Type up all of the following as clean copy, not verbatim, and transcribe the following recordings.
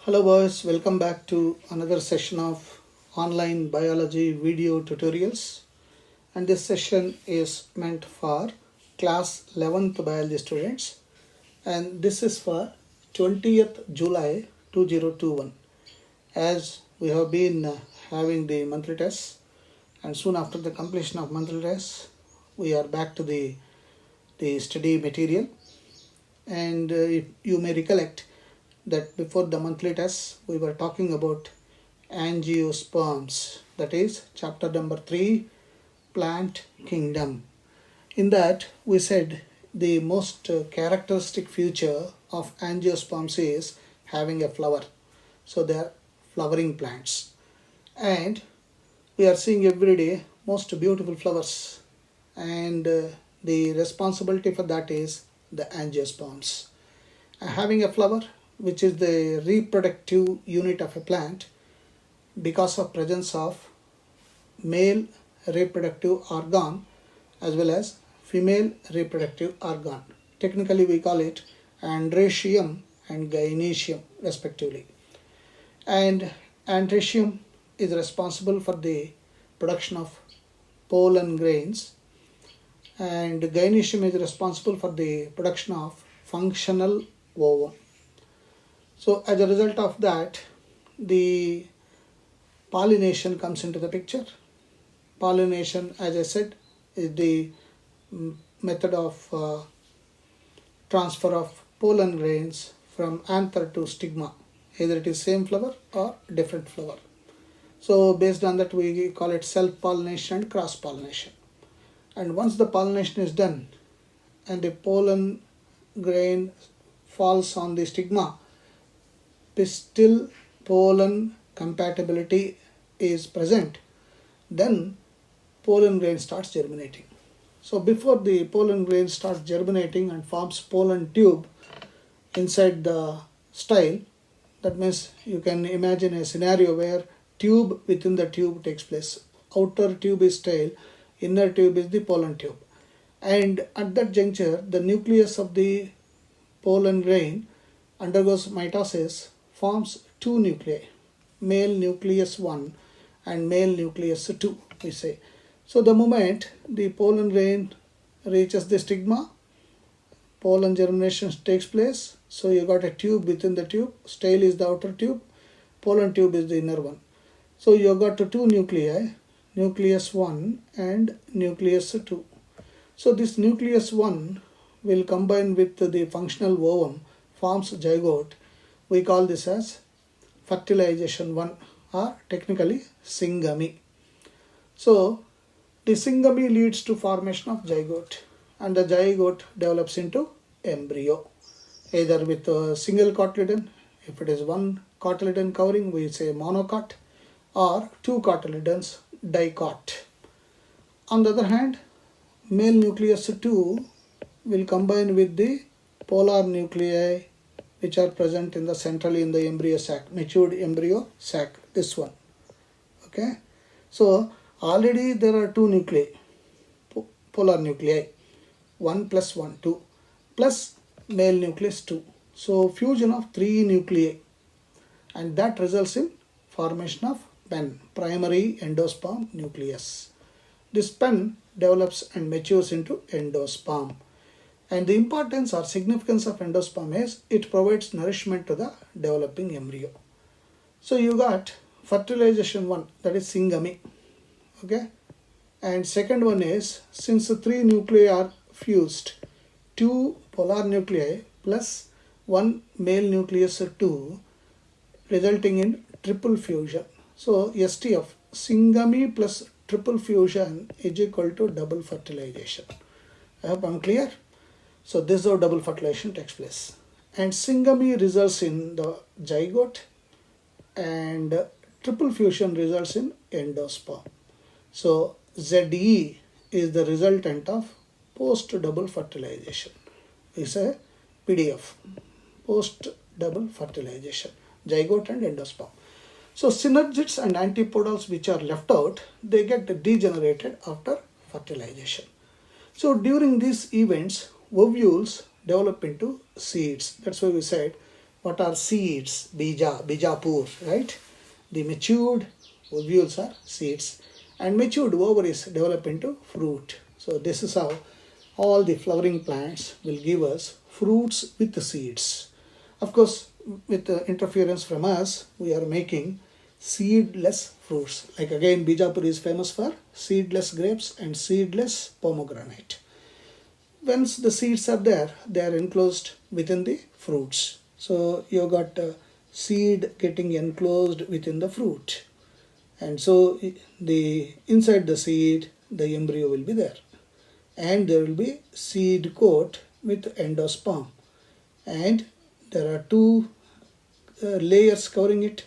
Hello boys, welcome back to another session of online biology video tutorials, and this session is meant for class 11th biology students, and this is for 20th July 2021. As we have been having the monthly tests, and soon after the completion of monthly tests we are back to the study material. And if you may recollect that before the monthly tests we were talking about angiosperms, that is chapter number 3, plant kingdom. In that we said the most characteristic feature of angiosperms is having a flower, so they are flowering plants, and we are seeing every day most beautiful flowers, and the responsibility for that is the angiosperms. Having a flower, which is the reproductive unit of a plant, because of presence of male reproductive organ as well as female reproductive organ. Technically we call it androecium and gynoecium respectively. And androecium is responsible for the production of pollen grains, and gynoecium is responsible for the production of functional ovum. So as a result of that, the pollination comes into the picture. Pollination, as I said, is the method of transfer of pollen grains from anther to stigma. Either it is same flower or different flower. So based on that we call it self-pollination and cross-pollination. And once the pollination is done and the pollen grain falls on the stigma, pistil pollen compatibility is present, then pollen grain starts germinating. So before the pollen grain starts germinating and forms pollen tube inside the style, that means you can imagine a scenario where tube within the tube takes place. Outer tube is style, inner tube is the pollen tube, and at that juncture the nucleus of the pollen grain undergoes mitosis, forms two nuclei, male nucleus 1 and male nucleus 2, we say. So the moment the pollen grain reaches the stigma, pollen germination takes place. So you got a tube within the tube, style is the outer tube, pollen tube is the inner one. So you got two nuclei, nucleus 1 and nucleus 2. So this nucleus 1 will combine with the functional ovum, forms zygote. We call this as fertilization 1, or technically syngamy. So the syngamy leads to formation of zygote, and the zygote develops into embryo, either with a single cotyledon. If it is one cotyledon covering, we say monocot, or two cotyledons, dicot. On the other hand, male nucleus 2 will combine with the polar nuclei which are present in the centrally in the embryo sac, matured embryo sac, this one. Okay, so already there are two nuclei, polar nuclei, 1 plus 1, 2, plus male nucleus 2. So fusion of three nuclei, and that results in formation of pen, primary endosperm nucleus. This pen develops and matures into endosperm. And the importance or significance of endosperm is it provides nourishment to the developing embryo. So you got fertilization 1, that is syngamy. Okay, and second one is, since the three nuclei are fused, two polar nuclei plus one male nucleus 2, resulting in triple fusion. So STF, syngamy plus triple fusion, is equal to double fertilization. I hope I'm clear. So this is how double fertilization takes place, and syngamy results in the zygote, and triple fusion results in endosperm. So ZE is the resultant of post double fertilization. We say PDF, post double fertilization, zygote and endosperm. So synergids and antipodals which are left out, they get degenerated after fertilization. So during these events, ovules develop into seeds. That's why we said what are seeds? Bija, bijapur, right? The matured ovules are seeds, and matured ovaries develop into fruit. So this is how all the flowering plants will give us fruits with the seeds. Of course, with the interference from us, we are making seedless fruits. Like again, Bijapur is famous for seedless grapes and seedless pomegranate. Once the seeds are there, they are enclosed within the fruits. So you got seed getting enclosed within the fruit, and so the inside the seed, the embryo will be there, and there will be seed coat with endosperm, and there are two layers covering it,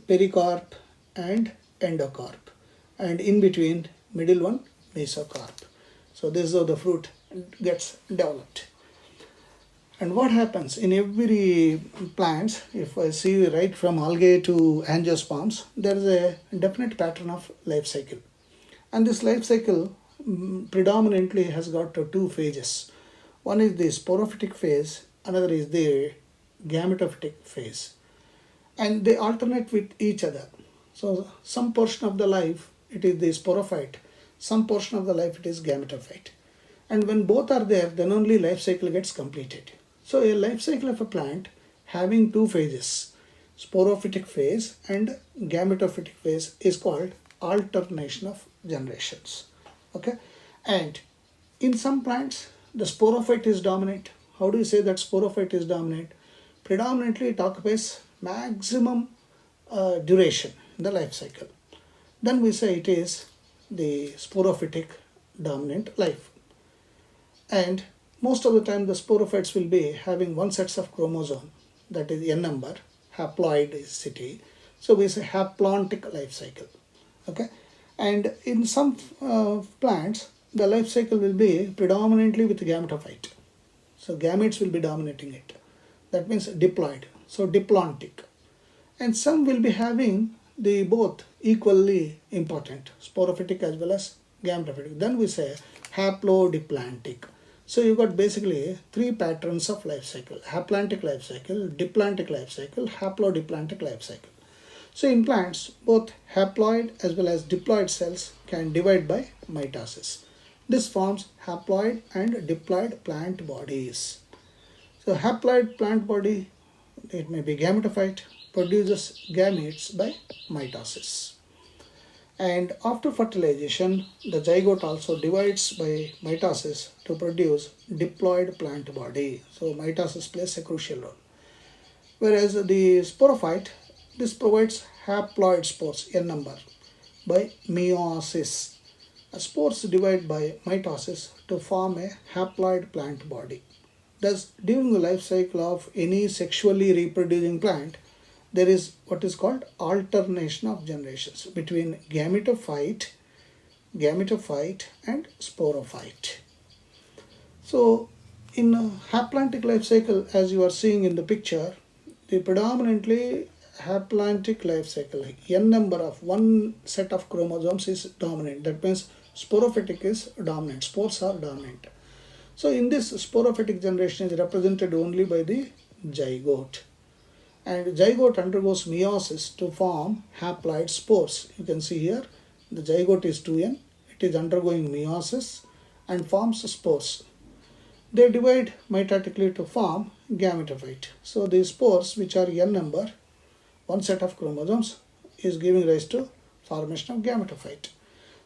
pericarp and endocarp, and in between middle one mesocarp. So this is how the fruit gets developed. And what happens in every plant, if I see right from algae to angiosperms, there is a definite pattern of life cycle. And this life cycle predominantly has got two phases. One is the sporophytic phase, another is the gametophytic phase. And they alternate with each other. So some portion of the life it is the sporophyte, some portion of the life it is gametophyte. And when both are there, then only life cycle gets completed. So a life cycle of a plant having two phases, sporophytic phase and gametophytic phase, is called alternation of generations. Okay, and in some plants the sporophyte is dominant. How do you say that sporophyte is dominant? Predominantly it occupies maximum duration in the life cycle. Then we say it is the sporophytic dominant life. And most of the time the sporophytes will be having one set of chromosome, that is n number, haploidicity. So we say haplontic life cycle. Okay, and in some plants the life cycle will be predominantly with gametophyte. So gametes will be dominating it. That means diploid. So diplontic. And some will be having the both equally important, sporophytic as well as gametophytic. Then we say haplodiplantic. So you got basically three patterns of life cycle: haplontic life cycle, diplantic life cycle, haplodiplantic life cycle. So in plants, both haploid as well as diploid cells can divide by mitosis. This forms haploid and diploid plant bodies. So haploid plant body, it may be gametophyte, produces gametes by mitosis. And after fertilization, the zygote also divides by mitosis to produce diploid plant body. So mitosis plays a crucial role. Whereas the sporophyte, this provides haploid spores, n number, by meiosis. Spores divide by mitosis to form a haploid plant body. Thus, during the life cycle of any sexually reproducing plant, there is what is called alternation of generations between gametophyte and sporophyte. So in a haplontic life cycle, as you are seeing in the picture, the predominantly haplontic life cycle, n number of one set of chromosomes is dominant. That means sporophytic is dominant, spores are dominant. So in this, sporophytic generation is represented only by the zygote. And zygote undergoes meiosis to form haploid spores. You can see here the zygote is 2n. It is undergoing meiosis and forms spores. They divide mitotically to form gametophyte. So these spores, which are n number, one set of chromosomes, is giving rise to formation of gametophyte.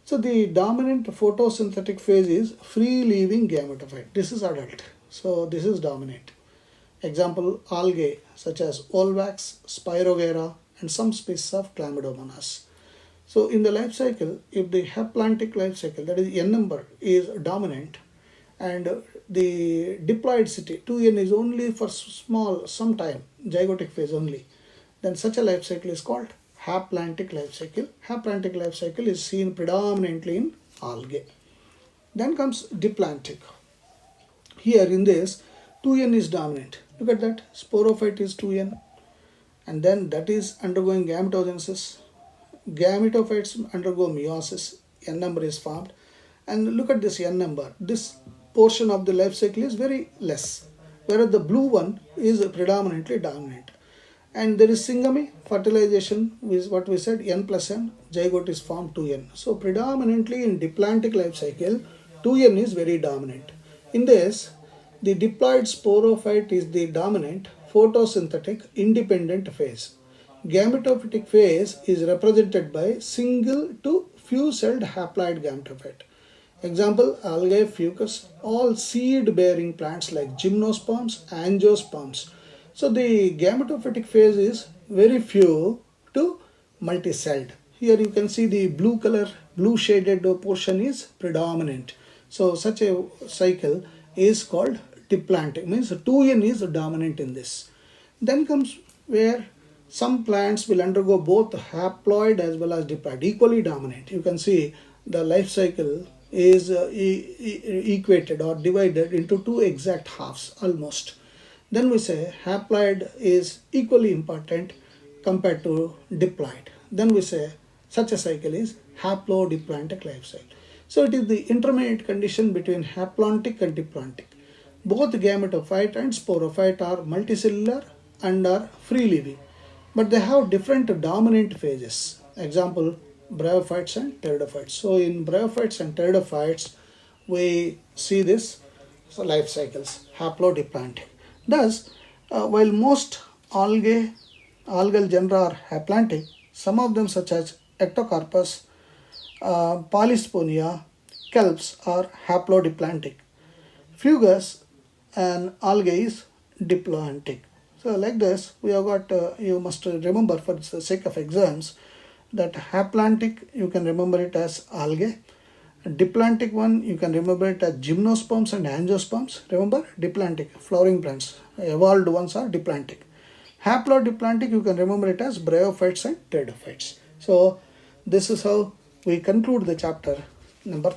So the dominant photosynthetic phase is free-living gametophyte. This is adult. So this is dominant. Example, algae such as Olvax, Spirogyra, and some species of Chlamydomonas. So in the life cycle, if the haplontic life cycle, that is n number, is dominant, and the diploidicity 2n is only for some time, zygotic phase only, then such a life cycle is called haplontic life cycle. Haplontic life cycle is seen predominantly in algae. Then comes diplantic. Here in this, 2n is dominant. Look at that, sporophyte is 2n, and then that is undergoing gametogenesis. Gametophytes undergo meiosis, n number is formed, and look at this n number. This portion of the life cycle is very less. whereas the blue one is predominantly dominant. And there is syngamy, fertilization is what we said, N plus N, zygote is formed 2N. So predominantly in diplomatic life cycle, 2N is very dominant. In this, the diploid sporophyte is the dominant photosynthetic independent phase. Gametophytic phase is represented by single to few-celled haploid gametophyte. Example, algae, fucus, all seed-bearing plants like gymnosperms, angiosperms. So the gametophytic phase is very few to multi-celled. Here you can see the blue color, blue shaded portion is predominant. So such a cycle is called diplantic, means 2N is dominant in this. Then comes where some plants will undergo both haploid as well as diploid, equally dominant. You can see the life cycle is equated or divided into two exact halves almost. Then we say haploid is equally important compared to diploid. Then we say such a cycle is haplodiploidic life cycle. So it is the intermediate condition between haplontic and diploidic. Both gametophyte and sporophyte are multicellular and are free living, but they have different dominant phases. Example, bryophytes and pteridophytes. So in bryophytes and pteridophytes, we see this life cycles, haplodiploidic. Thus, while most algal genera are haplantic, some of them such as Ectocarpus, Polysporia, kelps are haplodiploidic. Fugus and algae is diploidic. So like this, we have got, you must remember for the sake of exams, that haplantic, you can remember it as algae. Diplantic one, you can remember it as gymnosperms and angiosperms. Remember, diplantic, flowering plants. Evolved ones are diplantic. Haplodiplantic, you can remember it as bryophytes and pteridophytes. So, this is how we conclude the chapter number